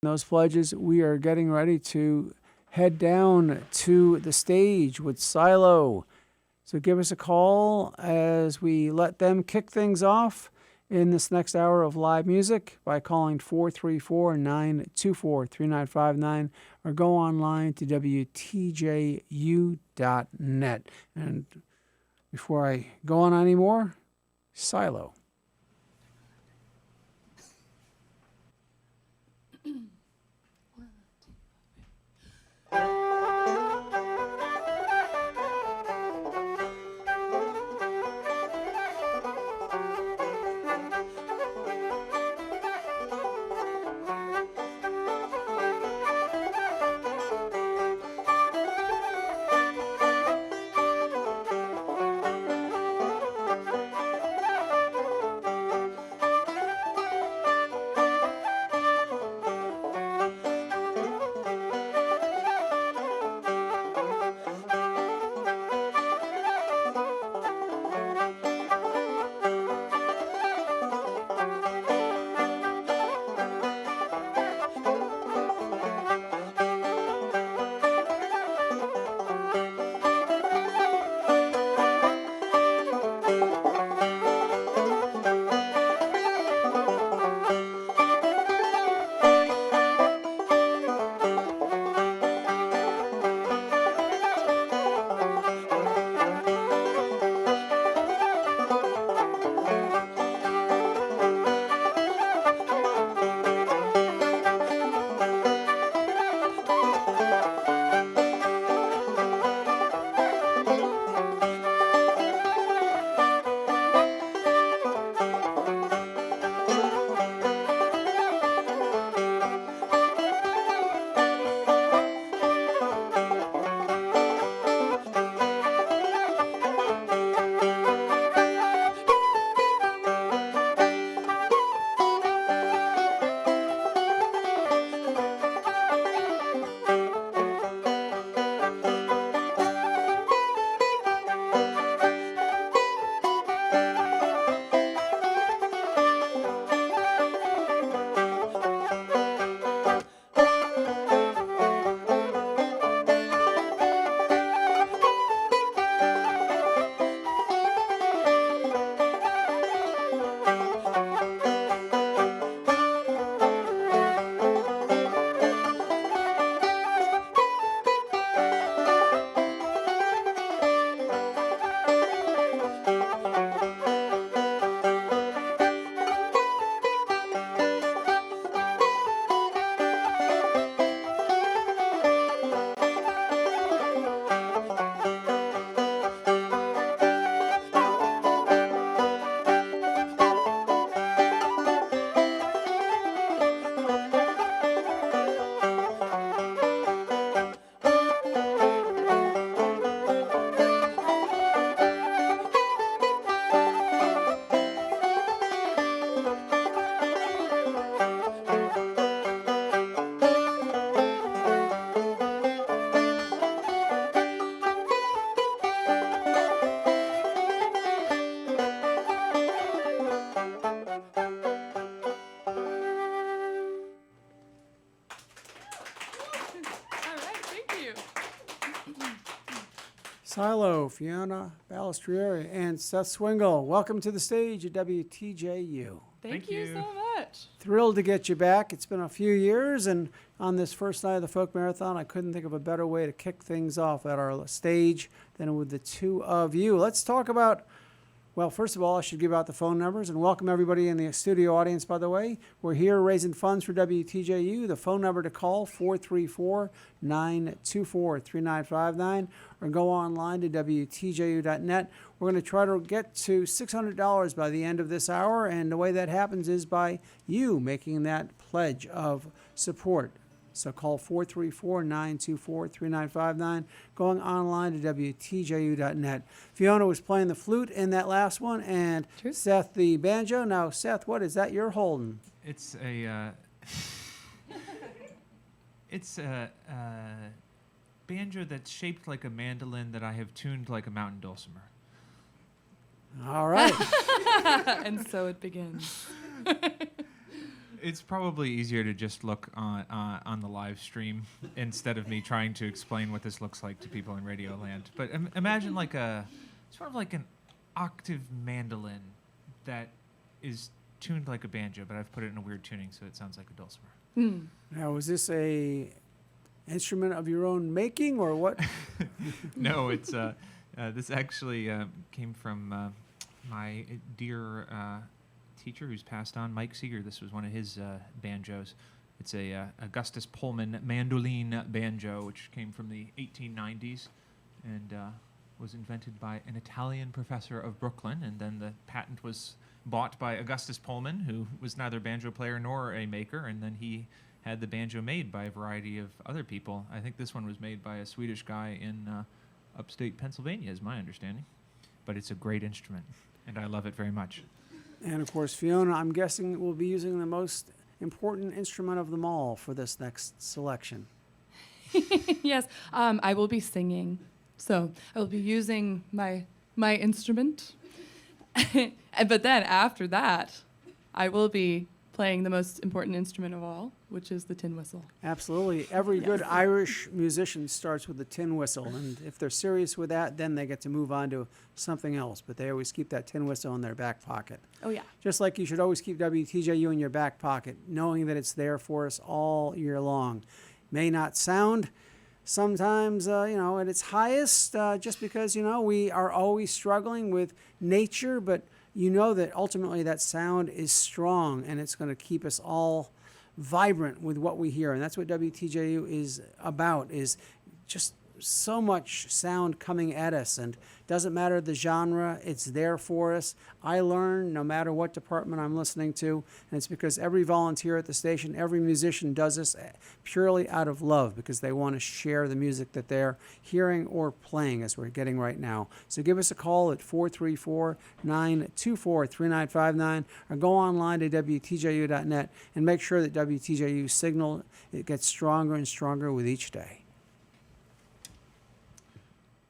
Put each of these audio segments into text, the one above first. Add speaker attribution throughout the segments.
Speaker 1: those pledges, we are getting ready to head down to the stage with Silo. So give us a call as we let them kick things off in this next hour of live music by calling 434-924-3959 or go online to WTJU.net. And before I go on anymore, Silo. Silo, Fiona, Balestrieri, and Seth Swingle. Welcome to the stage at WTJU.
Speaker 2: Thank you so much.
Speaker 1: Thrilled to get you back. It's been a few years, and on this first night of the Folk Marathon, I couldn't think of a better way to kick things off at our stage than with the two of you. Let's talk about, well, first of all, I should give out the phone numbers and welcome everybody in the studio audience, by the way. We're here raising funds for WTJU. The phone number to call, 434-924-3959, or go online to WTJU.net. We're going to try to get to $600 by the end of this hour, and the way that happens is by you making that pledge of support. So call 434-924-3959, going online to WTJU.net. Fiona was playing the flute in that last one, and
Speaker 2: True.
Speaker 1: Seth the banjo. Now, Seth, what is that you're holding?
Speaker 3: It's a it's a banjo that's shaped like a mandolin that I have tuned like a mountain dulcimer.
Speaker 1: All right.
Speaker 2: And so it begins.
Speaker 3: It's probably easier to just look on the live stream instead of me trying to explain what this looks like to people in Radio Land. But imagine like sort of like an octave mandolin that is tuned like a banjo, but I've put it in a weird tuning so it sounds like a dulcimer.
Speaker 1: Now, is this a instrument of your own making, or what?
Speaker 3: No, it's this actually came from my dear teacher who's passed on, Mike Seeger. This was one of his banjos. It's a Augustus Pullman mandolin banjo, which came from the 1890s and was invented by an Italian professor of Brooklyn, and then the patent was bought by Augustus Pullman, who was neither a banjo player nor a maker, and then he had the banjo made by a variety of other people. I think this one was made by a Swedish guy in upstate Pennsylvania, is my understanding. But it's a great instrument, and I love it very much.
Speaker 1: And of course, Fiona, I'm guessing will be using the most important instrument of them all for this next selection.
Speaker 2: Yes, I will be singing. So I will be using my instrument. But then after that, I will be playing the most important instrument of all, which is the tin whistle.
Speaker 1: Absolutely. Every good Irish musician starts with the tin whistle, and if they're serious with that, then they get to move on to something else. But they always keep that tin whistle in their back pocket.
Speaker 2: Oh, yeah.
Speaker 1: Just like you should always keep WTJU in your back pocket, knowing that it's there for us all year long. May not sound sometimes, at its highest, just because, we are always struggling with nature, but you know that ultimately that sound is strong and it's going to keep us all vibrant with what we hear. And that's what WTJU is about, is just so much sound coming at us, and doesn't matter the genre, it's there for us. I learn no matter what department I'm listening to, and it's because every volunteer at the station, every musician does this purely out of love, because they want to share the music that they're hearing or playing, as we're getting right now. So give us a call at 434-924-3959, or go online to WTJU.net and make sure that WTJU signal, it gets stronger and stronger with each day.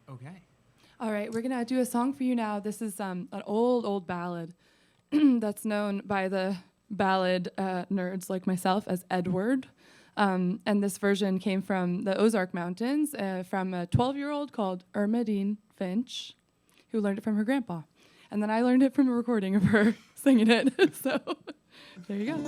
Speaker 3: Okay.
Speaker 2: All right, we're going to do a song for you now. This is an old ballad that's known by the ballad nerds like myself as Edward. And this version came from the Ozark Mountains from a 12-year-old called Irma Dean Finch, who learned it from her grandpa. And then I learned it from a recording of her singing it. So there you go.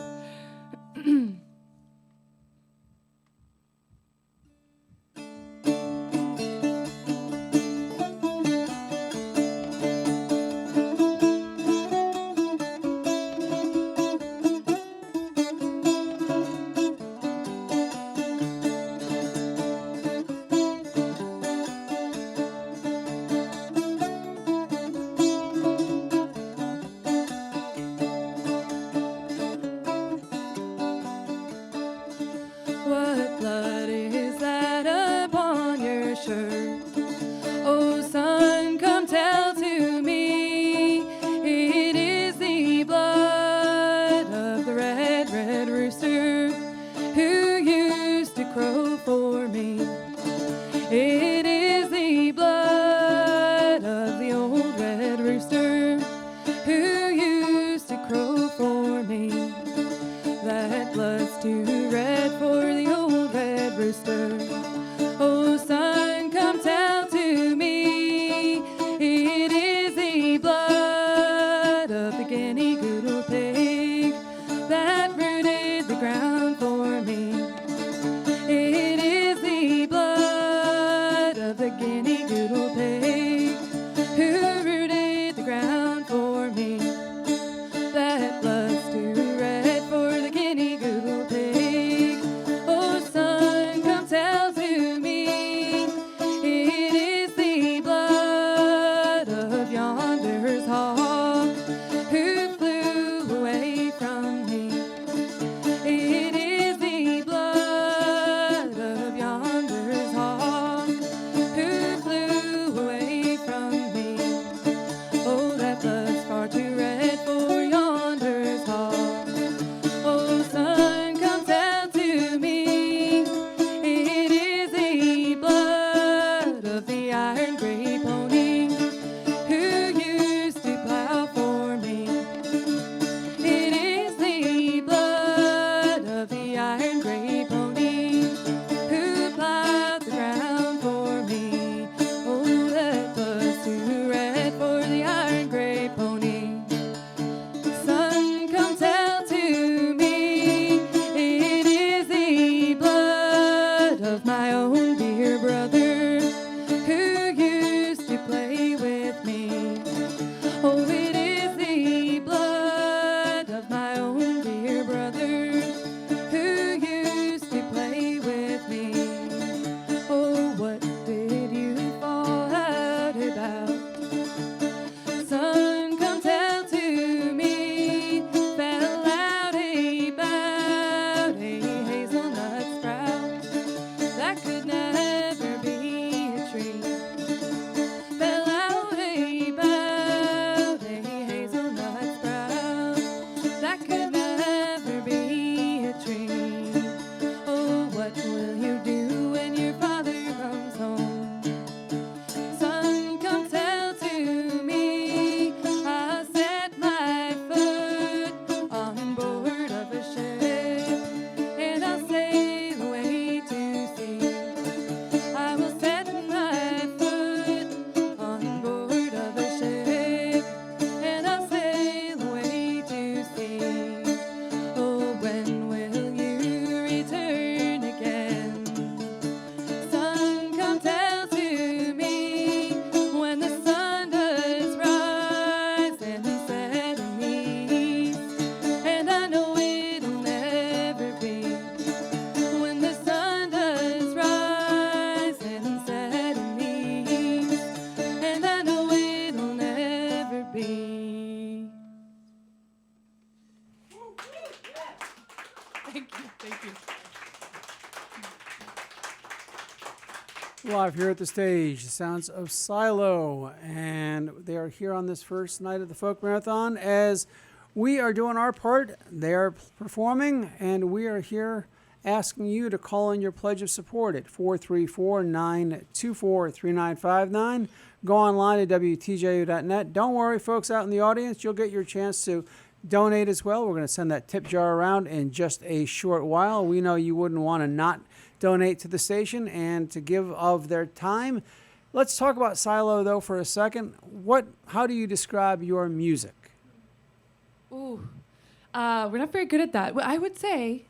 Speaker 2: Thank you. Thank you.
Speaker 1: Live here at the stage, the sounds of Silo, and they are here on this first night of the Folk Marathon. As we are doing our part, they are performing, and we are here asking you to call in your pledge of support at 434-924-3959. Go online at WTJU.net. Don't worry, folks out in the audience, you'll get your chance to donate as well. We're going to send that tip jar around in just a short while. We know you wouldn't want to not donate to the station and to give of their time. Let's talk about Silo, though, for a second. How do you describe your music?
Speaker 2: Ooh, we're not very good at that. Well, I would say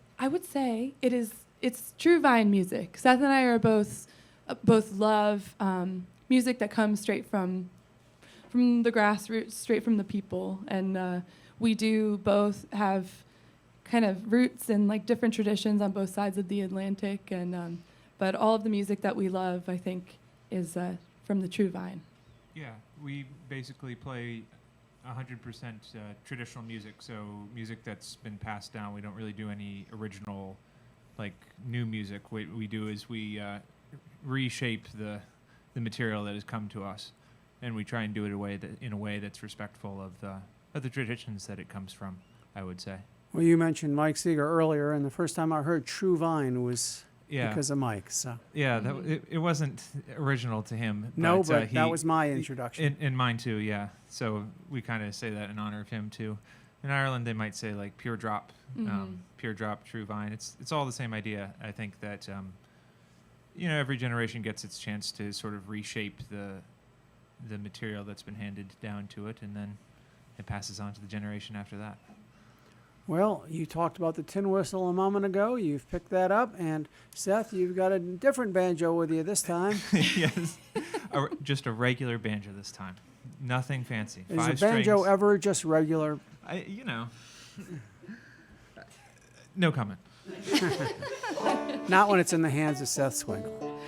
Speaker 2: it's true vine music. Seth and I are both love music that comes straight from the grassroots, straight from the people, and we do both have kind of roots in like different traditions on both sides of the Atlantic, and but all of the music that we love, I think, is from the true vine.
Speaker 3: Yeah, we basically play 100% traditional music, so music that's been passed down. We don't really do any original, like, new music. What we do is we reshape the material that has come to us, and we try and do it in a way that's respectful of the traditions that it comes from, I would say.
Speaker 1: Well, you mentioned Mike Seeger earlier, and the first time I heard True Vine was because of Mike. So
Speaker 3: yeah, it wasn't original to him.
Speaker 1: No, but that was my introduction.
Speaker 3: And mine too, yeah. So we kind of say that in honor of him too. In Ireland, they might say like Pure Drop, Pure Drop, True Vine. It's all the same idea. I think that every generation gets its chance to sort of reshape the material that's been handed down to it, and then it passes on to the generation after that.
Speaker 1: Well, you talked about the tin whistle a moment ago. You've picked that up. And Seth, you've got a different banjo with you this time.
Speaker 3: Yes. Just a regular banjo this time. Nothing fancy.
Speaker 1: Is
Speaker 3: 5
Speaker 1: a banjo
Speaker 3: strings.
Speaker 1: ever just regular?
Speaker 3: No comment.
Speaker 1: Not when it's in the hands of Seth Swingle.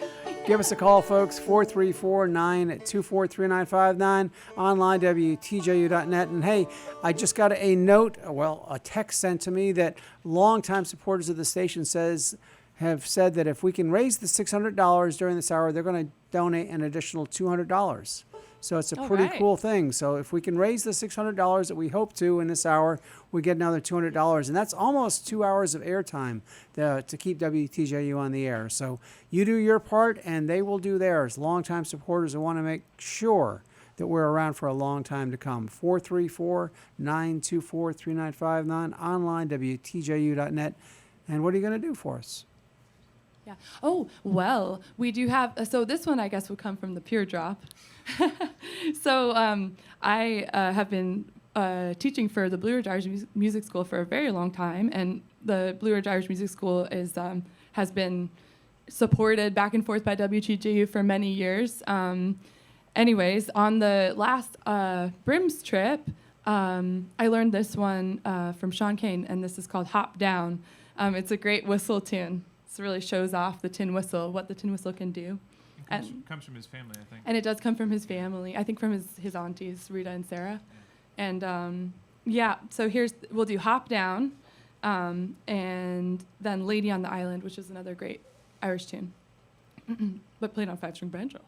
Speaker 1: Give us a call, folks, 434-924-3959, online, WTJU.net. And hey, I just got a text sent to me that longtime supporters of the station have said that if we can raise the $600 during this hour, they're going to donate an additional $200. So it's a pretty cool thing. So if we can raise the $600 that we hope to in this hour, we get another $200. And that's almost 2 hours of airtime to keep WTJU on the air. So you do your part, and they will do theirs. Longtime supporters who want to make sure that we're around for a long time to come. 434-924-3959, online, WTJU.net. And what are you going to do for us?
Speaker 2: Yeah. Oh, well, we do have, so this one I guess would come from the Pure Drop. So I have been teaching for the Blue Ridge Irish Music School for a very long time, and the Blue Ridge Irish Music School has been supported back and forth by WTJU for many years. Anyways, on the last Brims trip, I learned this one from Sean Kane, and this is called Hop Down. It's a great whistle tune. It really shows off the tin whistle, what the tin whistle can do.
Speaker 3: It comes from his family, I think.
Speaker 2: And it does come from his family. I think from his aunties, Rita and Sarah. Yeah. And so we'll do Hop Down, and then Lady on the Island, which is another great Irish tune, but played on 5-string banjo.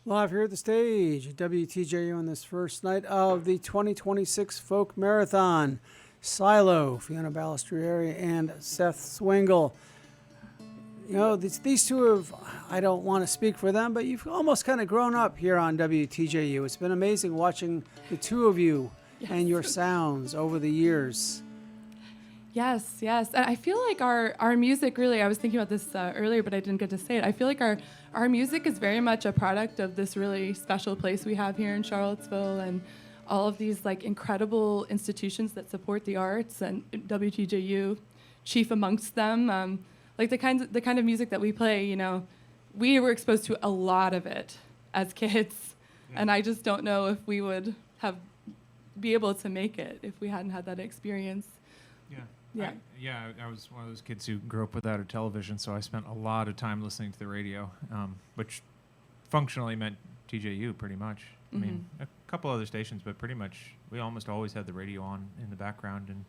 Speaker 1: Live here at the stage at WTJU on this first night of the 2026 Folk Marathon. Silo, Fiona Balestrieri, and Seth Swingle. You know, these two have, I don't want to speak for them, but you've almost kind of grown up here on WTJU. It's been amazing watching the two of you and your sounds over the years.
Speaker 2: Yes, yes. And I feel like our music really, I was thinking about this earlier, but I didn't get to say it. I feel like our music is very much a product of this really special place we have here in Charlottesville and all of these like incredible institutions that support the arts, and WTJU chief amongst them. Like the kind of music that we play, you know, we were exposed to a lot of it as kids, and I just don't know if we would be able to make it if we hadn't had that experience.
Speaker 3: Yeah. I was one of those kids who grew up without a television, so I spent a lot of time listening to the radio, which functionally meant TJU pretty much. I mean, a couple other stations, but pretty much we almost always had the radio on in the background. And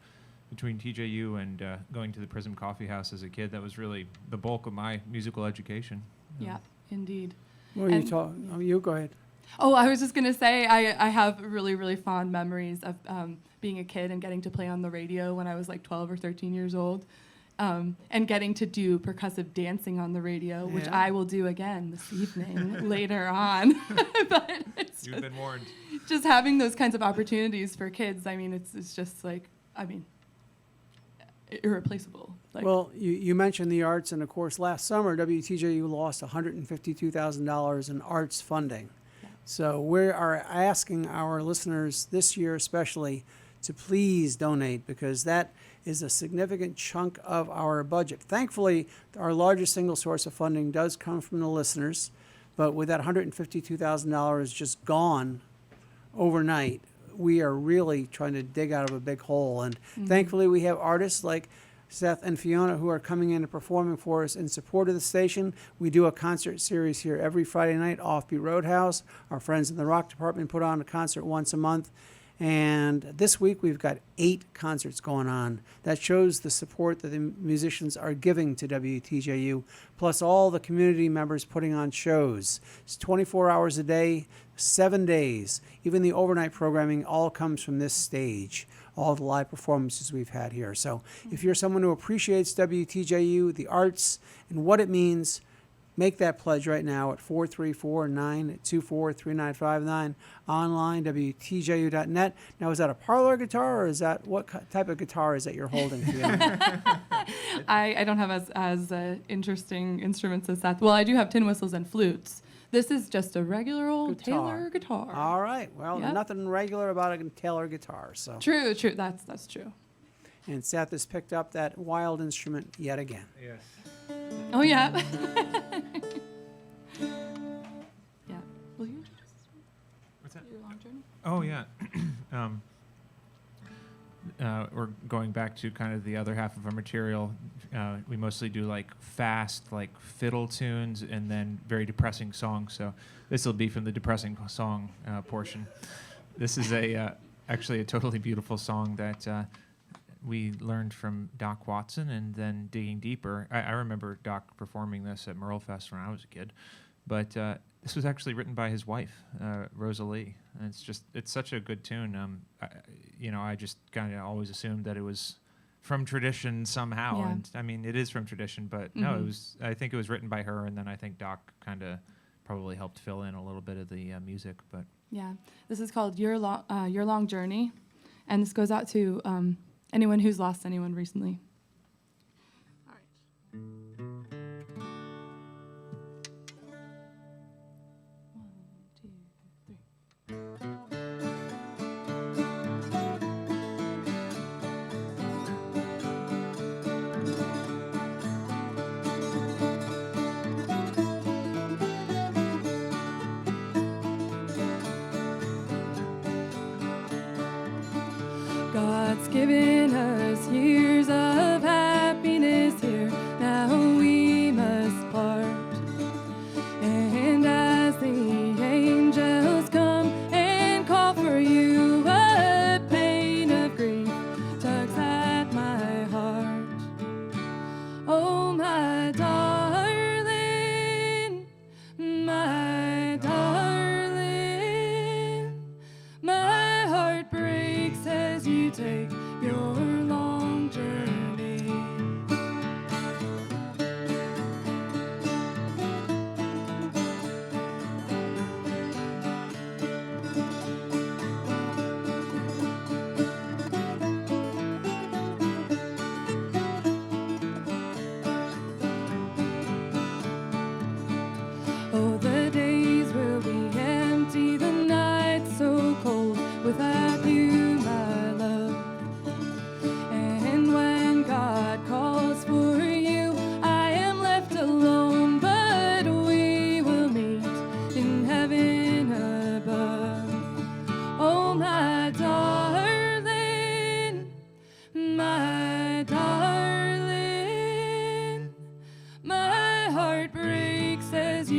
Speaker 3: between TJU and going to the Prism Coffee House as a kid, that was really the bulk of my musical education.
Speaker 2: Yeah, indeed.
Speaker 1: Well, you go ahead.
Speaker 2: Oh, I was just going to say I have really, really fond memories of being a kid and getting to play on the radio when I was like 12 or 13 years old, and getting to do percussive dancing on the radio, which I will do again this evening later on. But it's
Speaker 3: You've been warned.
Speaker 2: just having those kinds of opportunities for kids, I mean, it's just like, I mean, irreplaceable. Like,
Speaker 1: Well, you mentioned the arts, and of course, last summer, WTJU lost $152,000 in arts funding. So we are asking our listeners this year especially to please donate, because that is a significant chunk of our budget. Thankfully, our largest single source of funding does come from the listeners, but with that $152,000 just gone overnight, we are really trying to dig out of a big hole. And thankfully, we have artists like Seth and Fiona who are coming in and performing for us in support of the station. We do a concert series here every Friday night, Offbeat Roadhouse. Our friends in the rock department put on a concert once a month. And this week we've got 8 concerts going on. That shows the support that the musicians are giving to WTJU, plus all the community members putting on shows. It's 24 hours a day, 7 days. Even the overnight programming all comes from this stage, all the live performances we've had here. So if you're someone who appreciates WTJU, the arts, and what it means, make that pledge right now at 434-924-3959, online, WTJU.net. Now, is that a parlor guitar, or is that, what type of guitar is that you're holding, Fiona?
Speaker 2: I don't have as interesting instruments as that. Well, I do have tin whistles and flutes. This is just a regular old Taylor guitar.
Speaker 1: All right. Well,
Speaker 2: Yep.
Speaker 1: nothing regular about a Taylor guitar. So.
Speaker 2: True. That's true.
Speaker 1: And Seth has picked up that wild instrument yet again.
Speaker 3: Yes.
Speaker 2: Oh, yeah. Yeah. Will you introduce
Speaker 3: What's that?
Speaker 2: your long journey?
Speaker 3: Oh, yeah. We're going back to kind of the other half of our material. We mostly do like fast, like fiddle tunes, and then very depressing songs. So this will be from the depressing song portion. This is actually a totally beautiful song that we learned from Doc Watson, and then digging deeper. I remember Doc performing this at Merlefest when I was a kid, but this was actually written by his wife, Rosalie, and it's such a good tune. I just kind of always assumed that it was from tradition somehow, and I mean it is from tradition, but no, I think it was written by her, and then I think Doc kind of probably helped fill in a little bit of the music. But
Speaker 2: Yeah. This is called Your Long Journey, and this goes out to anyone who's lost anyone recently. All right. One, two, three. God's given us years of happiness here. Now we must part. And as the angels come and call for you, a pain of grief tugs at my heart. Oh, my darling, my darling.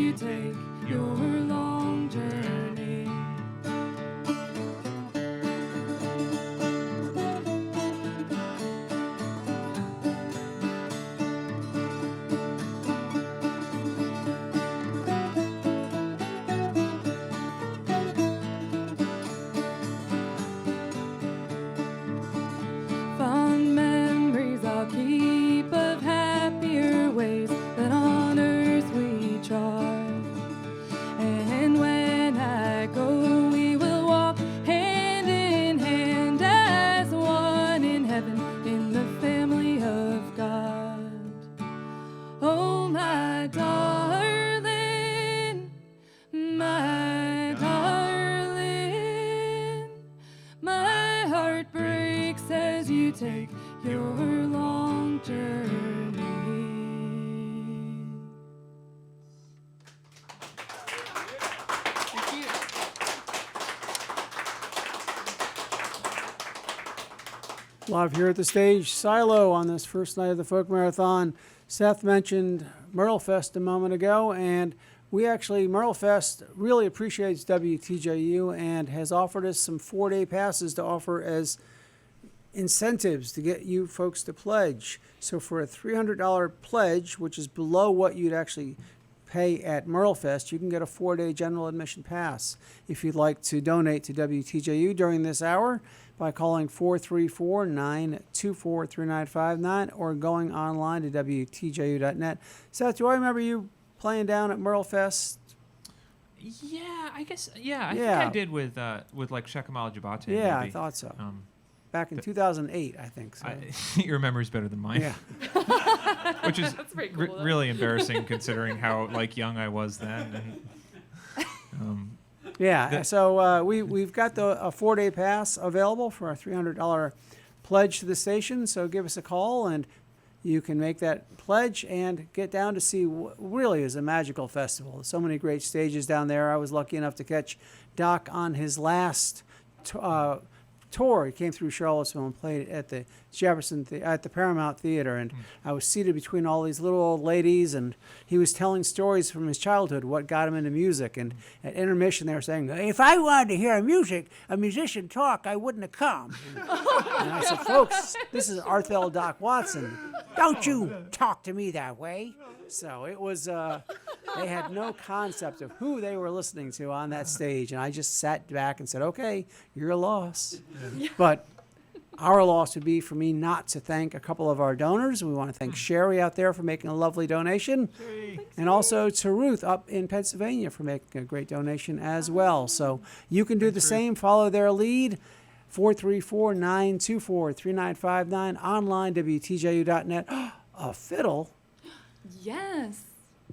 Speaker 2: you take your long journey. Fond memories I'll keep of happier ways than on earth we trod. And when I go, we will walk hand in hand as one in heaven in the family of God. Oh, my darling, my darling, my heart breaks as you take your long journey. Thank you.
Speaker 1: Live here at the stage, Silo on this first night of the Folk Marathon. Seth mentioned Merlefest a moment ago, and Merlefest really appreciates WTJU and has offered us some 4-day passes to offer as incentives to get you folks to pledge. So for a $300 pledge, which is below what you'd actually pay at Merlefest, you can get a 4-day general admission pass. If you'd like to donate to WTJU during this hour by calling 434-924-3959 or going online to WTJU.net. Seth, do I remember you playing down at Merlefest?
Speaker 3: Yeah, I guess. Yeah, I think
Speaker 1: Yeah.
Speaker 3: I did with like Shakamal Jabate.
Speaker 1: Yeah,
Speaker 3: maybe.
Speaker 1: I thought so.
Speaker 3: Um,
Speaker 1: Back in 2008, I think so.
Speaker 3: your memory's better than mine.
Speaker 1: Yeah.
Speaker 3: Which is
Speaker 2: That's pretty cool, though.
Speaker 3: really embarrassing considering how young I was then. And,
Speaker 1: Yeah, so we've got a 4-day pass available for a $300 pledge to the station. So give us a call and you can make that pledge and get down to see what really is a magical festival. There's so many great stages down there. I was lucky enough to catch Doc on his last tour. He came through Charlottesville and played at the at the Paramount Theater, and I was seated between all these little old ladies, and he was telling stories from his childhood, what got him into music. And at intermission, they were saying, "If I wanted to hear a musician talk, I wouldn't have come." And I said, "Folks, this is Arthel Doc Watson. Don't you talk to me that way." So it was. They had no concept of who they were listening to on that stage, and I just sat back and said, "Okay, your loss." Yeah. But our loss would be for me not to thank a couple of our donors. We want to thank Sherry out there for making a lovely donation, and also to Ruth up in Pennsylvania for making a great donation as well. So you can do the same. Follow their lead. 434-924-3959, online, WTJU.net. A fiddle?
Speaker 2: Yes.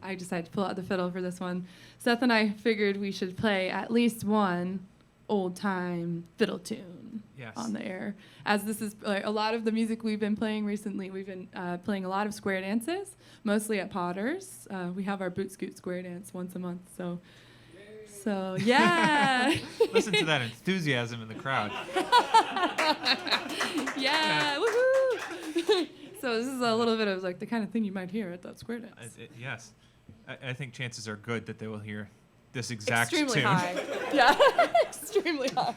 Speaker 2: I decided to pull out the fiddle for this one. Seth and I figured we should play at least one old-time fiddle tune on the air. As this is a lot of the music we've been playing recently, we've been playing a lot of square dances, mostly at Potter's. We have our Boot Scoot square dance once a month, so yeah.
Speaker 3: Listen to that enthusiasm in the crowd.
Speaker 2: Yeah, woohoo! So this is a little bit of like the kind of thing you might hear at that square dance.
Speaker 3: Yes. I think chances are good that they will hear this exact tune.
Speaker 2: Extremely high. Yeah, extremely high.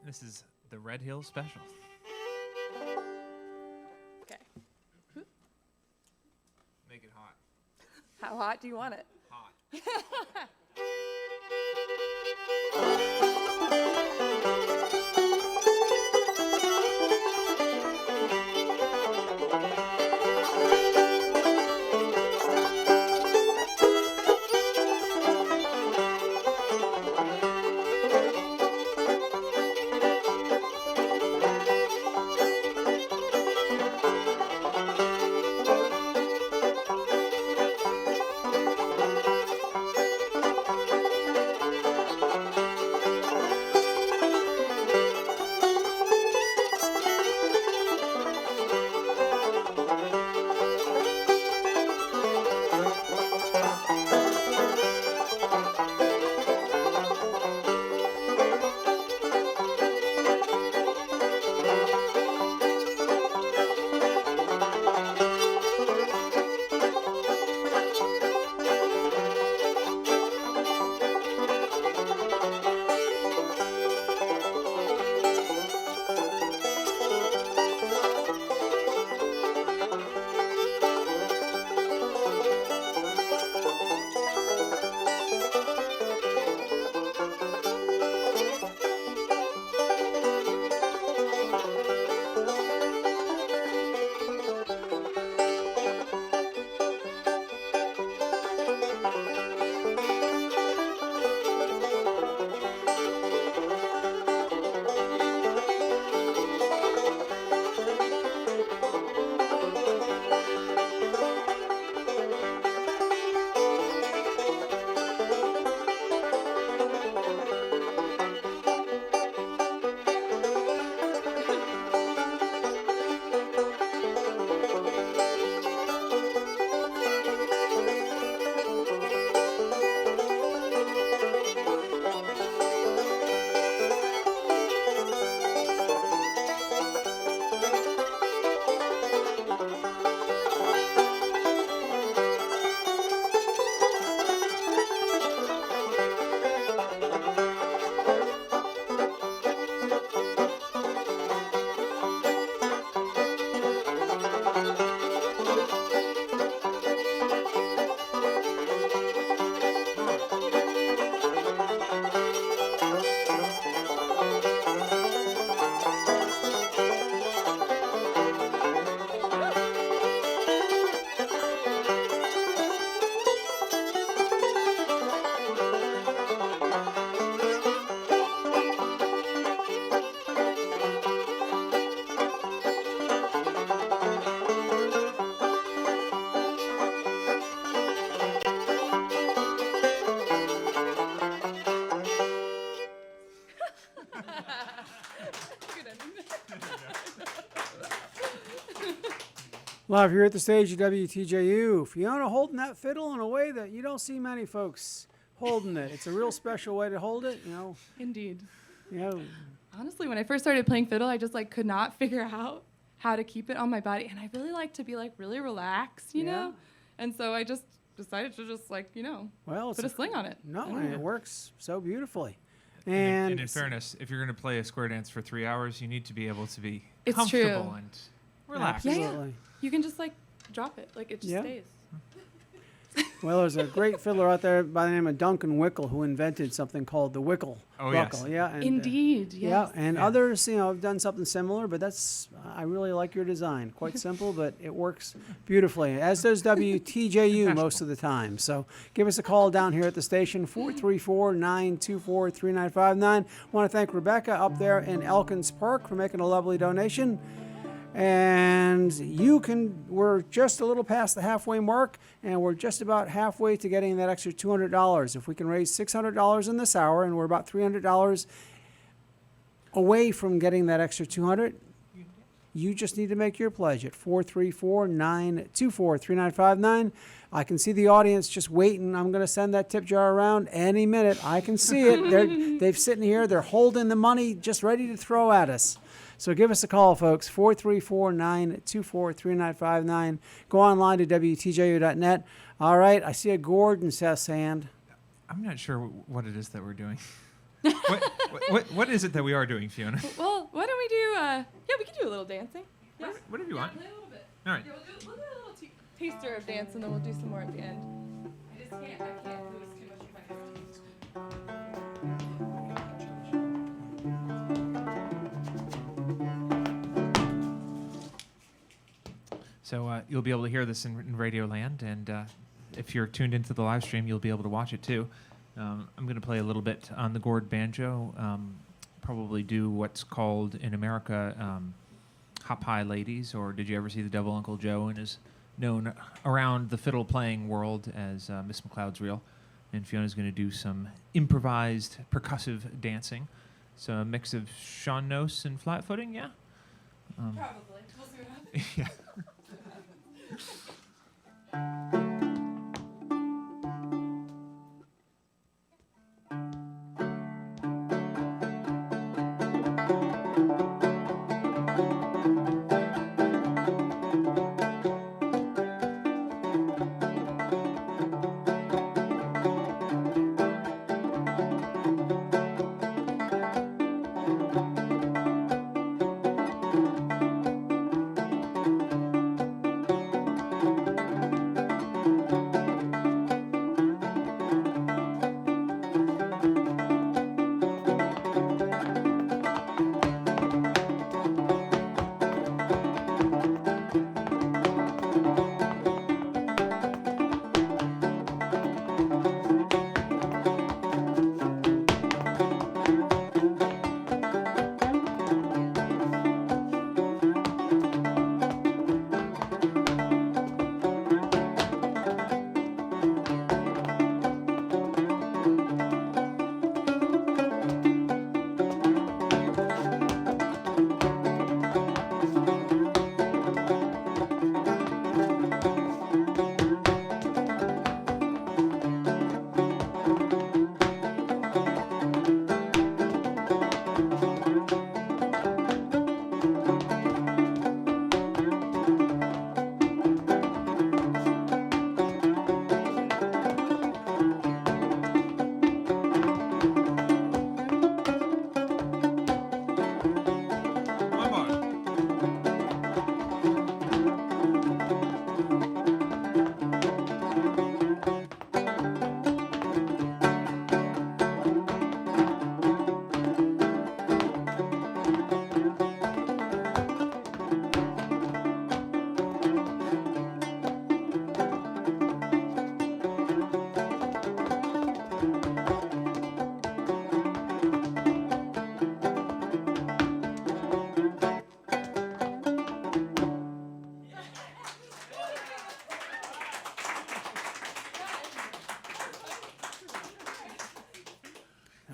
Speaker 3: This is the Red Hill Special.
Speaker 2: Okay.
Speaker 3: Make it hot.
Speaker 2: How hot do you want it?
Speaker 3: Hot.
Speaker 1: Live here at the stage at WTJU. Fiona holding that fiddle in a way that you don't see many folks holding it. It's a real special way to hold it, you know.
Speaker 2: Indeed.
Speaker 1: You know,
Speaker 2: Honestly, when I first started playing fiddle, I just could not figure out how to keep it on my body, and I really like to be really relaxed, you know. And so I just decided to just
Speaker 1: well,
Speaker 2: put a sling on it.
Speaker 1: No, and it works so beautifully.
Speaker 3: And in fairness, if you're going to play a square dance for 3 hours, you need to be able to be
Speaker 2: It's
Speaker 3: comfortable
Speaker 2: true.
Speaker 3: and relaxed.
Speaker 1: Absolutely.
Speaker 2: You can just drop it, it just stays.
Speaker 1: Well, there's a great fiddler out there by the name of Duncan Wickle who invented something called the Wickle.
Speaker 3: Oh,
Speaker 1: buckle.
Speaker 3: yes.
Speaker 1: Yeah. And,
Speaker 2: Indeed, yes.
Speaker 1: Yeah, and others, have done something similar, but I really like your design. Quite simple, but it works beautifully, as does WTJU most of the time. So give us a call down here at the station, 434-924-3959. Want to thank Rebecca up there in Elkins Park for making a lovely donation. And we're just a little past the halfway mark, and we're just about halfway to getting that extra $200. If we can raise $600 in this hour, and we're about $300 away from getting that extra $200, you just need to make your pledge at 434-924-3959. I can see the audience just waiting. I'm going to send that tip jar around any minute. I can see it. They've sitting here. They're holding the money just ready to throw at us. So give us a call, folks, 434-924-3959. Go online to WTJU.net. All right, I see a gourd in Seth's hand.
Speaker 3: I'm not sure what it is that we're doing. What is it that we are doing, Fiona?
Speaker 2: Well, why don't we do, we can do a little dancing. Yes?
Speaker 3: Whatever you want.
Speaker 2: Play a little bit.
Speaker 3: All right.
Speaker 2: Yeah, we'll do a little taster of dance, and then we'll do some more at the end. I can't lose too much of my throat.
Speaker 3: So you'll be able to hear this in Radio Land, and if you're tuned into the live stream, you'll be able to watch it too. I'm going to play a little bit on the gourd banjo, probably do what's called in America hop high ladies, or Did You Ever See the Devil Uncle Joe, and is known around the fiddle playing world as Miss McLeod's Reel. And Fiona's going to do some improvised percussive dancing. So a mix of Sean Nose and flat footing, yeah?
Speaker 2: Probably. We'll see what happens.
Speaker 3: Yeah.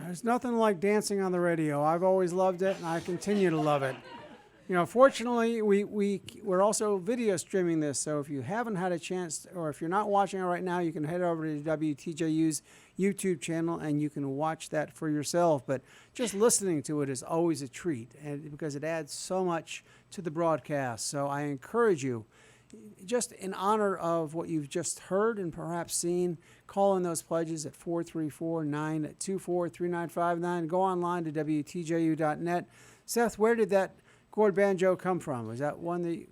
Speaker 1: There's nothing like dancing on the radio. I've always loved it, and I continue to love it. You know, fortunately, we're also video streaming this, so if you haven't had a chance, or if you're not watching it right now, you can head over to WTJU's YouTube channel and you can watch that for yourself. But just listening to it is always a treat, and because it adds so much to the broadcast. So I encourage you, just in honor of what you've just heard and perhaps seen, call in those pledges at 434-924-3959. Go online to WTJU.net. Seth, where did that gourd banjo come from? Was that one that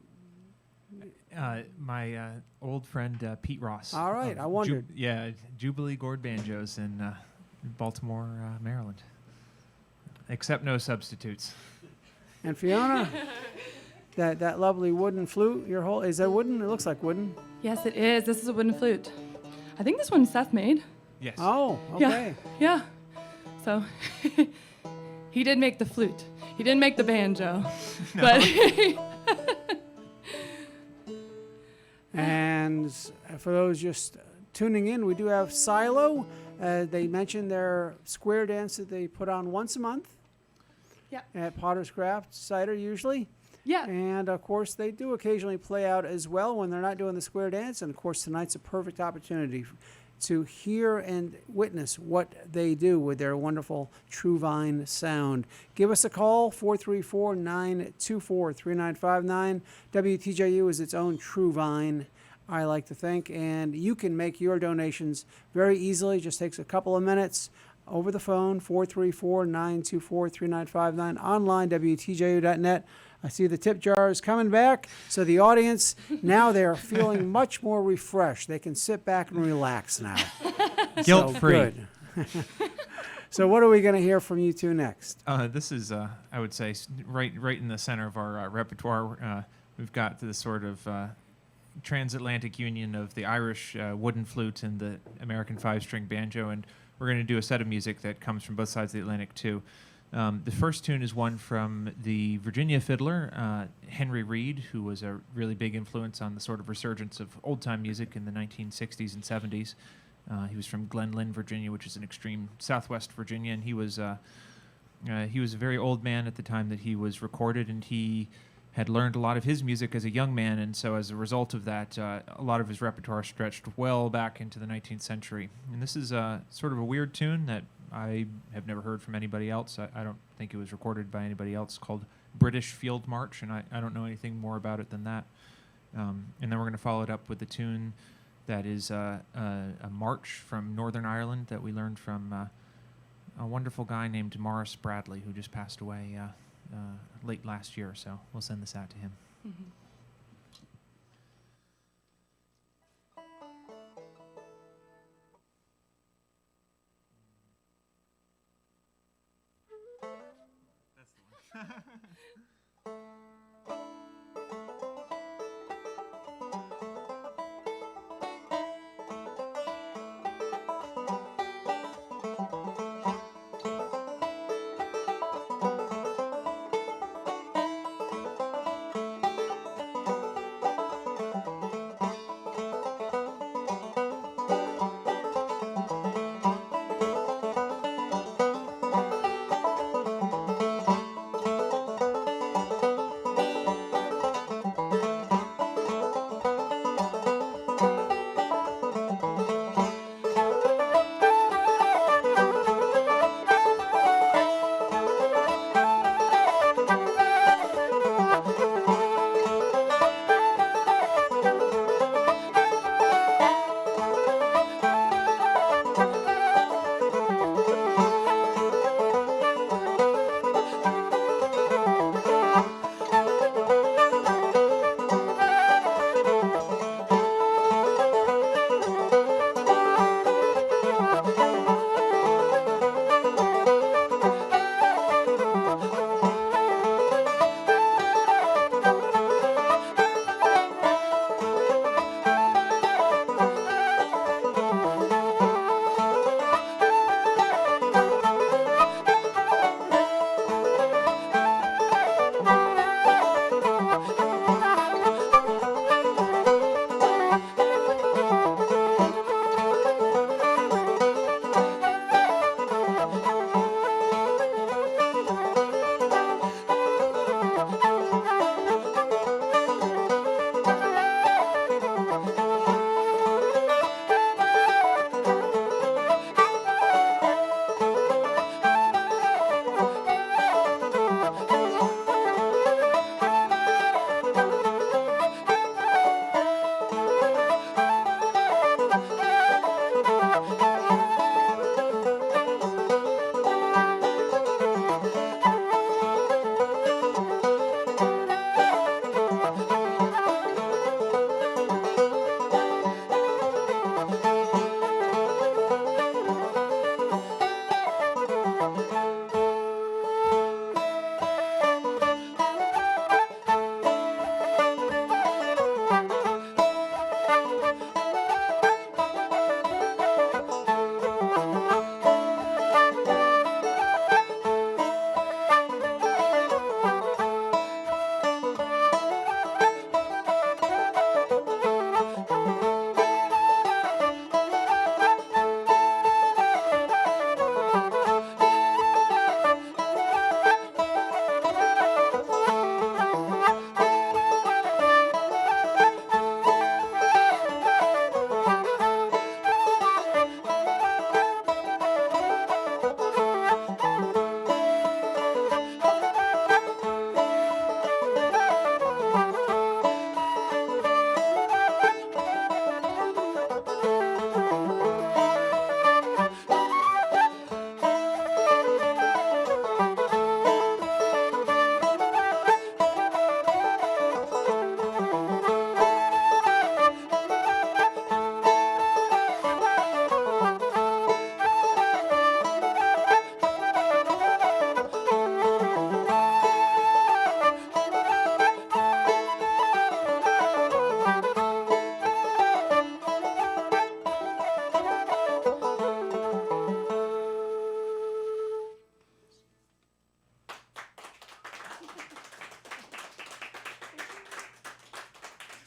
Speaker 3: My old friend Pete Ross.
Speaker 1: All right, I wondered.
Speaker 3: Jubilee Gourd Banjos in Baltimore, Maryland. Except no substitutes.
Speaker 1: And Fiona, that lovely wooden flute, is that wooden? It looks like wooden.
Speaker 2: Yes, it is. This is a wooden flute. I think this one Seth made.
Speaker 3: Yes.
Speaker 1: Oh, okay.
Speaker 2: Yeah. So he did make the flute. He didn't make the banjo.
Speaker 3: No.
Speaker 2: But
Speaker 1: And for those just tuning in, we do have Silo. They mentioned their square dance that they put on once a month.
Speaker 2: Yeah.
Speaker 1: At Potter's Craft Cider usually.
Speaker 2: yeah.
Speaker 1: And of course, they do occasionally play out as well when they're not doing the square dance. And of course, tonight's a perfect opportunity to hear and witness what they do with their wonderful True Vine sound. Give us a call, 434-924-3959. WTJU is its own True Vine, I like to think, and you can make your donations very easily. Just takes a couple of minutes over the phone, 434-924-3959, online, WTJU.net. I see the tip jar is coming back, so the audience, now they are feeling much more refreshed. They can sit back and relax now.
Speaker 3: Guilt-free.
Speaker 1: So good. So what are we going to hear from you two next?
Speaker 3: This is, I would say, right in the center of our repertoire. We've got the sort of transatlantic union of the Irish wooden flute and the American five-string banjo, and we're going to do a set of music that comes from both sides of the Atlantic, too. The first tune is one from the Virginia fiddler, Henry Reed, who was a really big influence on the sort of resurgence of old-time music in the 1960s and 70s. He was from Glen Lynn, Virginia, which is an extreme southwest Virginia, and he was a very old man at the time that he was recorded, and he had learned a lot of his music as a young man, and so as a result of that, a lot of his repertoire stretched well back into the 19th century. And this is sort of a weird tune that I have never heard from anybody else. I don't think it was recorded by anybody else, called British Field March, and I don't know anything more about it than that. And then we're going to follow it up with a tune that is a march from Northern Ireland that we learned from a wonderful guy named Morris Bradley, who just passed away late last year, so we'll send this out to him.
Speaker 2: Mm-hmm.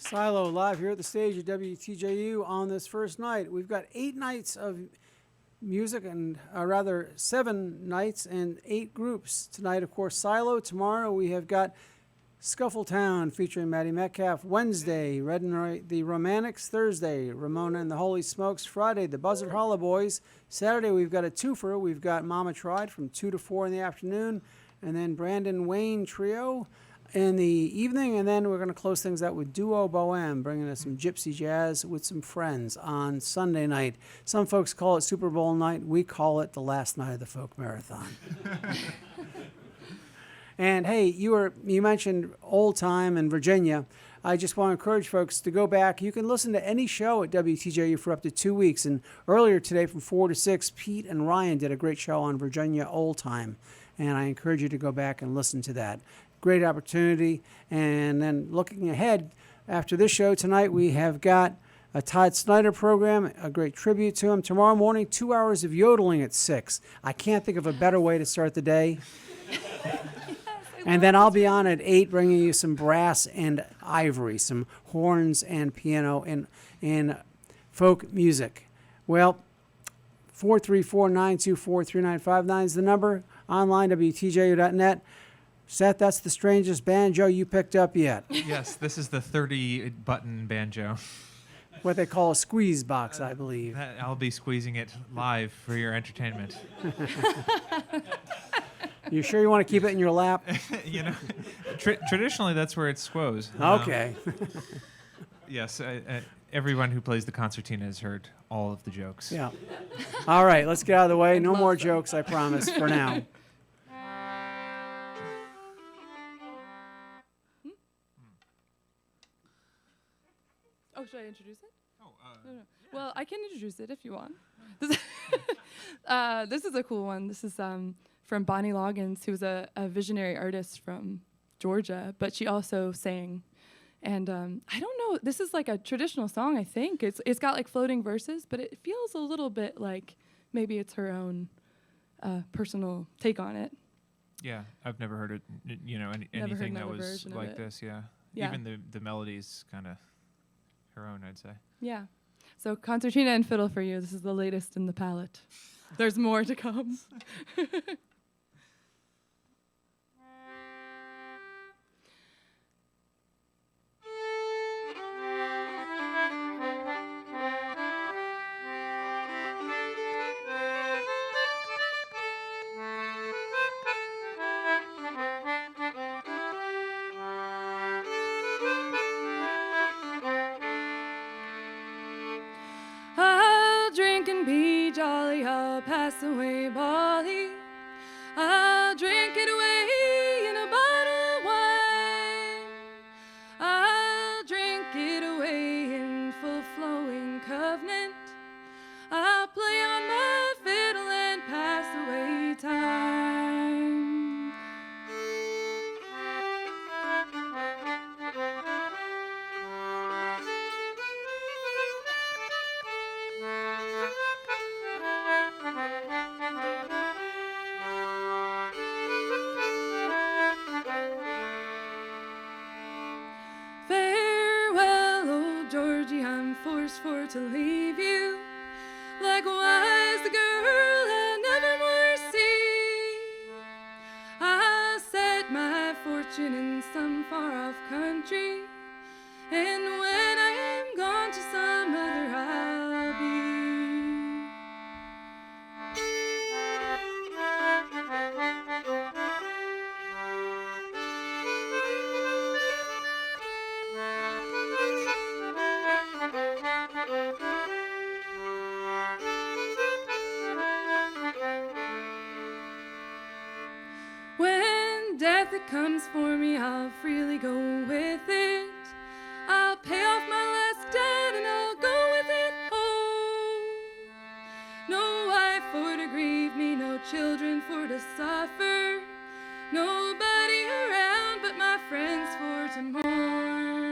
Speaker 1: Silo live here at the stage at WTJU on this first night. We've got 8 nights of music, and rather 7 nights and 8 groups. Tonight, of course, Silo. Tomorrow we have got Scuffletown featuring Maddie Metcalf. Wednesday, Red and the Romantics. Thursday, Ramona and the Holy Smokes. Friday, the Buzzard Hollow Boys. Saturday, we've got a twofer. We've got Mama Tried from 2 to 4 in the afternoon, and then Brandon Wayne Trio in the evening, and then we're going to close things out with Duo Bohème, bringing us some gypsy jazz with some friends on Sunday night. Some folks call it Super Bowl night. We call it the last night of the Folk Marathon. And hey, you mentioned old time in Virginia. I just want to encourage folks to go back. You can listen to any show at WTJU for up to 2 weeks. And earlier today from 4 to 6, Pete and Ryan did a great show on Virginia old time. And I encourage you to go back and listen to that. Great opportunity. And then looking ahead, after this show tonight, we have got a Todd Snyder program, a great tribute to him. Tomorrow morning, 2 hours of yodeling at 6. I can't think of a better way to start the day. And then I'll be on at 8, bringing you some brass and ivory, some horns and piano and folk music. Well, 434-924-3959 is the number. Online, WTJU.net. Seth, that's the strangest banjo you picked up yet.
Speaker 3: Yes, this is the 30-button banjo.
Speaker 1: What they call a squeeze box, I believe.
Speaker 3: I'll be squeezing it live for your entertainment.
Speaker 1: You sure you want to keep it in your lap?
Speaker 3: You know, traditionally that's where it squoze.
Speaker 1: Okay.
Speaker 3: Yes, everyone who plays the concertina has heard all of the jokes.
Speaker 1: Yeah. All right, let's get out of the way. No more jokes, I promise, for now.
Speaker 2: Oh, should I introduce it?
Speaker 3: Oh,
Speaker 2: No. Well, I can introduce it if you want. This is a cool one. This is from Bonnie Loggins, who was a visionary artist from Georgia, but she also sang. And I don't know, this is like a traditional song, I think. It's got like floating verses, but it feels a little bit like maybe it's her own personal take on it.
Speaker 3: Yeah, I've never heard it. You know,
Speaker 2: heard
Speaker 3: anything that
Speaker 2: another
Speaker 3: was
Speaker 2: version of
Speaker 3: like
Speaker 2: it.
Speaker 3: this. Yeah.
Speaker 2: Yeah.
Speaker 3: Even the melody's kind of her own, I'd say.
Speaker 2: Yeah. So concertina and fiddle for you. This is the latest in the palette. There's more to come. I'll drink and be jolly, I'll pass away bally. I'll drink it away in a bottle of wine. I'll drink it away in full flowing covenant. I'll play on my fiddle and pass away time. Farewell, old Georgie, I'm forced for to leave you. Likewise the girl I'll never more see. I'll set my fortune in some far-off country, and when I am gone to some other I'll be. When death it comes for me, I'll freely go with it. I'll pay off my last debt and I'll go with it home. No wife for to grieve me, no children for to suffer. Nobody around but my friends for to mourn.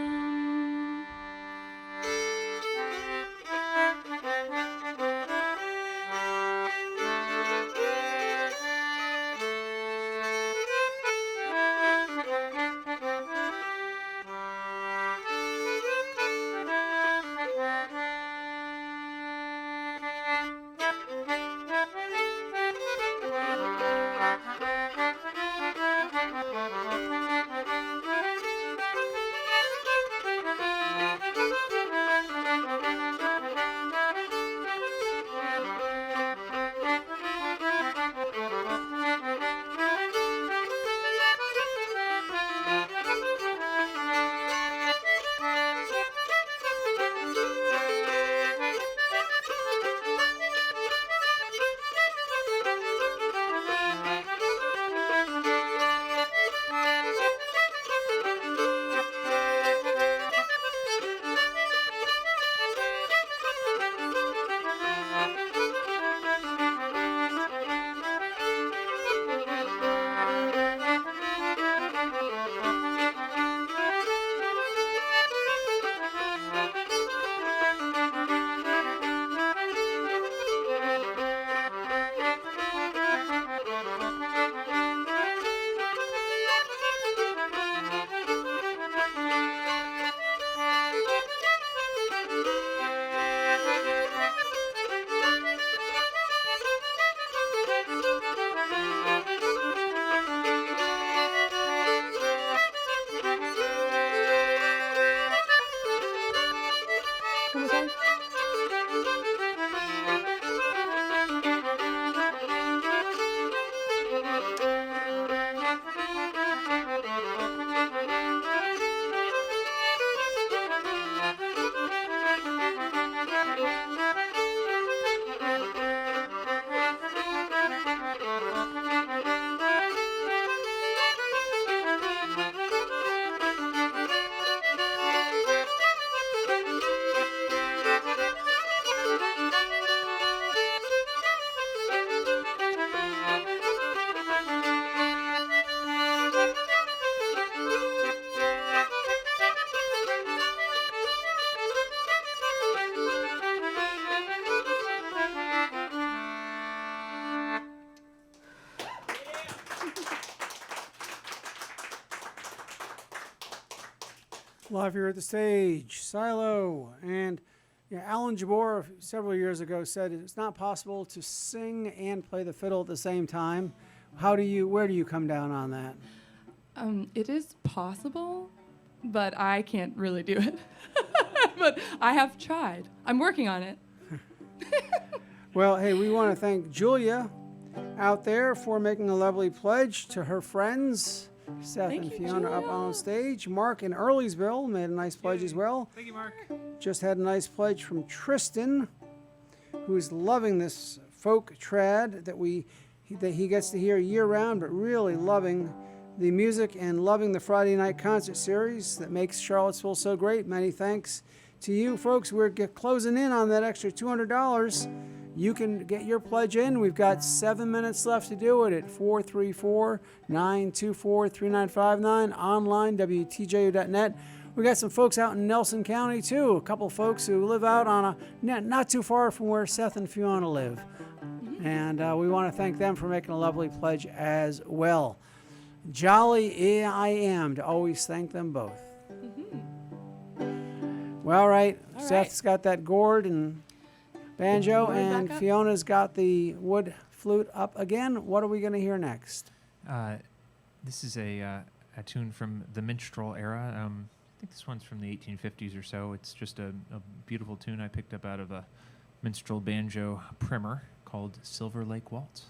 Speaker 1: Live here at the stage, Silo. And Alan Jabor several years ago said it's not possible to sing and play the fiddle at the same time. Where do you come down on that?
Speaker 2: It is possible, but I can't really do it. But I have tried. I'm working on it.
Speaker 1: Well, hey, we want to thank Julia out there for making a lovely pledge to her friends, Seth
Speaker 2: Thank
Speaker 1: and
Speaker 2: you,
Speaker 1: Fiona up
Speaker 2: Julia.
Speaker 1: on stage. Mark in Earlysville made a nice pledge as well.
Speaker 3: Thank you, Mark.
Speaker 1: Just had a nice pledge from Tristan, who's loving this folk trad that he gets to hear year round, but really loving the music and loving the Friday night concert series that makes Charlottesville so great. Many thanks to you folks. We're closing in on that extra $200. You can get your pledge in. We've got 7 minutes left to do it at 434-924-3959, online, WTJU.net. We got some folks out in Nelson County, too. A couple folks who live out on not too far from where Seth and Fiona live. And we want to thank them for making a lovely pledge as well. Jolly I am to always thank them both. Well, all right.
Speaker 2: All
Speaker 1: Seth's got that gourd and banjo,
Speaker 2: Gourd back
Speaker 1: and
Speaker 2: up.
Speaker 1: Fiona's got the wood flute up again. What are we going to hear next?
Speaker 3: This is a tune from the minstrel era. I think this one's from the 1850s or so. It's just a beautiful tune I picked up out of a minstrel banjo primer called Silver Lake Waltz.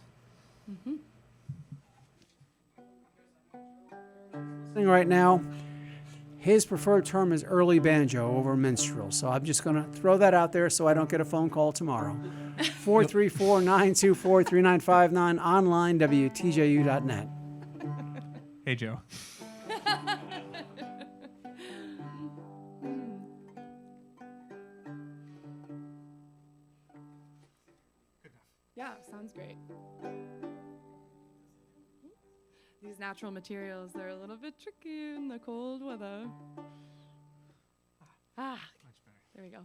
Speaker 1: Right now, his preferred term is early banjo over minstrel. So I'm just going to throw that out there so I don't get a phone call tomorrow. 434-924-3959, online, WTJU.net.
Speaker 3: Hey, Joe.
Speaker 2: Yeah, sounds great. These natural materials, they're a little bit tricky in the cold weather. Ah,
Speaker 3: Much better.
Speaker 2: there we go.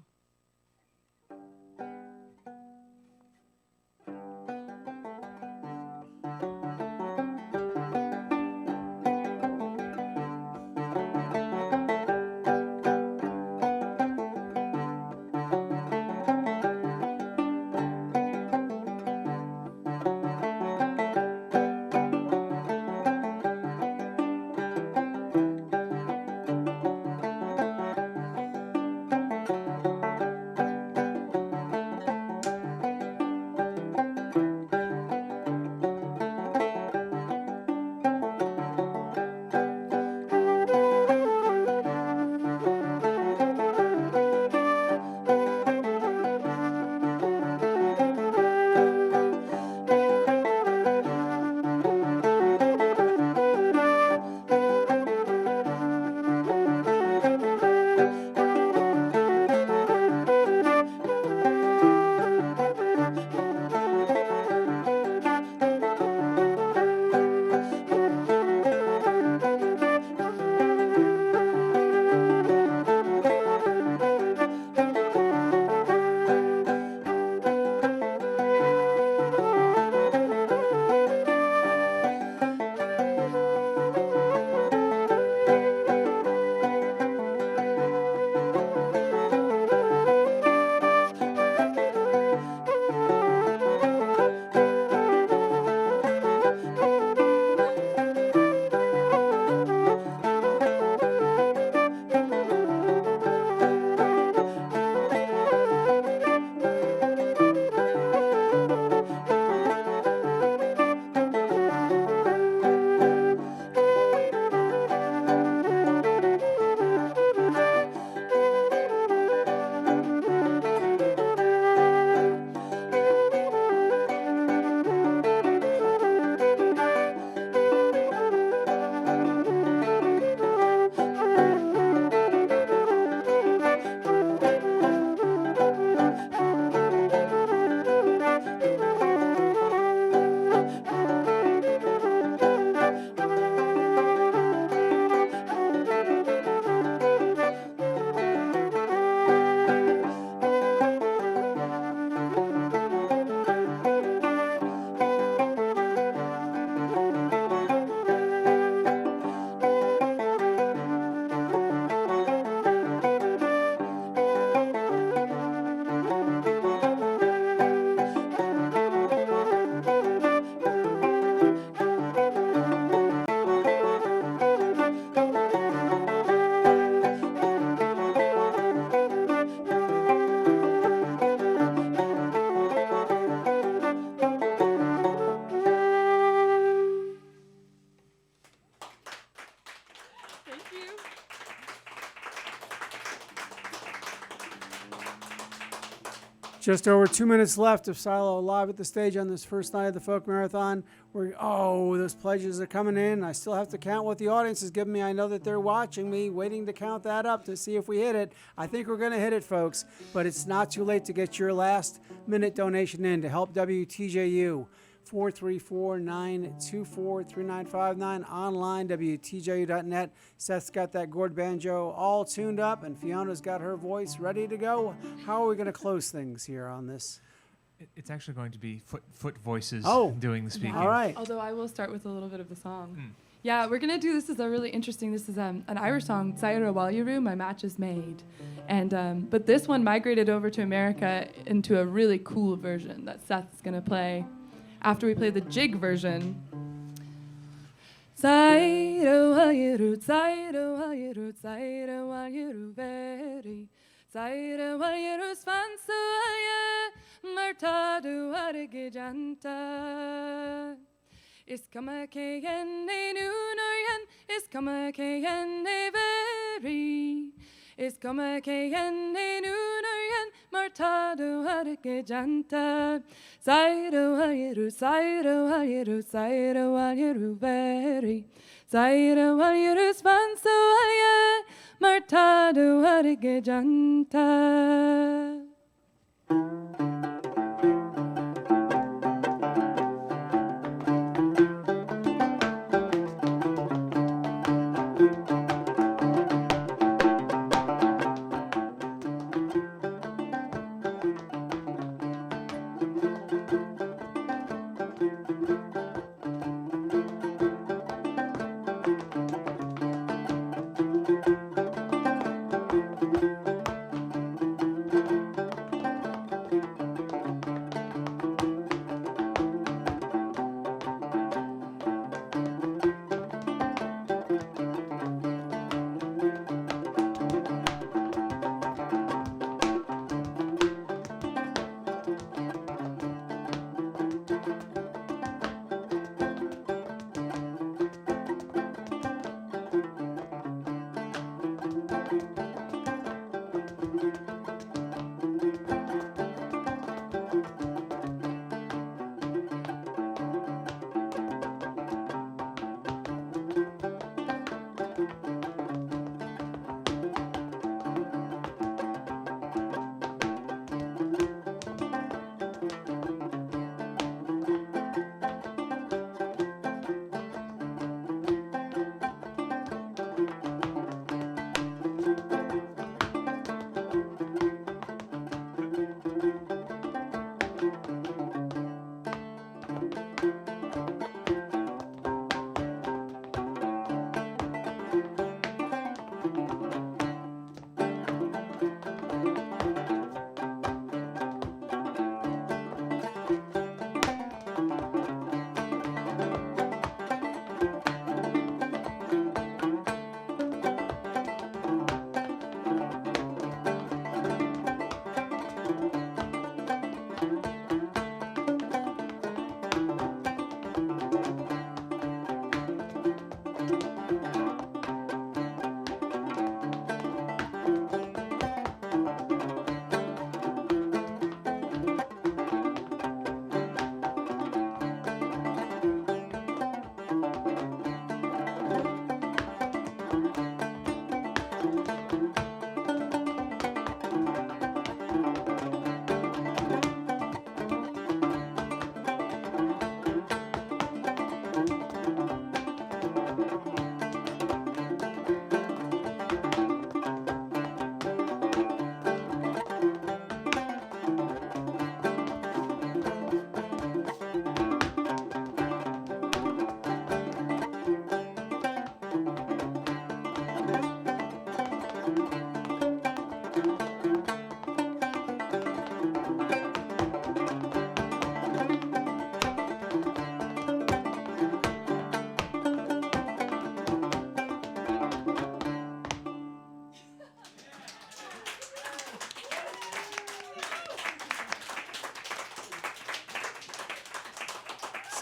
Speaker 1: Just over 2 minutes left of Silo live at the stage on this first night of the Folk Marathon. Those pledges are coming in. I still have to count what the audience is giving me. I know that they're watching me, waiting to count that up to see if we hit it. I think we're going to hit it, folks, but it's not too late to get your last minute donation in to help WTJU. 434-924-3959, online, WTJU.net. Seth's got that gourd banjo all tuned up, and Fiona's got her voice ready to go. How are we going to close things here on this?
Speaker 3: It's actually going to be foot voices doing the speaking.
Speaker 1: All right.
Speaker 2: Although I will start with a little bit of the song. Yeah, we're going to do, this is a really interesting, this is an Irish song, Saira Walyaru, My Match is Made. And but this one migrated over to America into a really cool version that Seth's going to play after we play the jig version. Saira Walyaru, Saira Walyaru, Saira Walyaru very. Saira Walyaru svansa walya, martadu warigijanta. Iskama kayenne nunaryan, iskama kayenne very. Iskama kayenne nunaryan, martadu warigijanta. Saira Walyaru, Saira Walyaru, Saira Walyaru very. Saira Walyaru svansa walya, martadu warigijanta.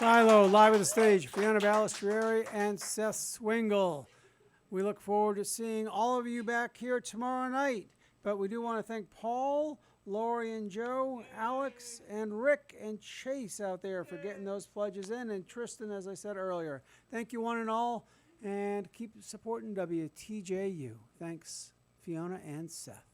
Speaker 1: Silo, live at the stage, Fiona Balestrieri and Seth Swingle. We look forward to seeing all of you back here tomorrow night. But we do want to thank Paul Lori and Joe, Alex and Rick and Chase out there for getting those pledges in, and Tristan, as I said earlier. Thank you one and all, and keep supporting WTJU. Thanks, Fiona and Seth.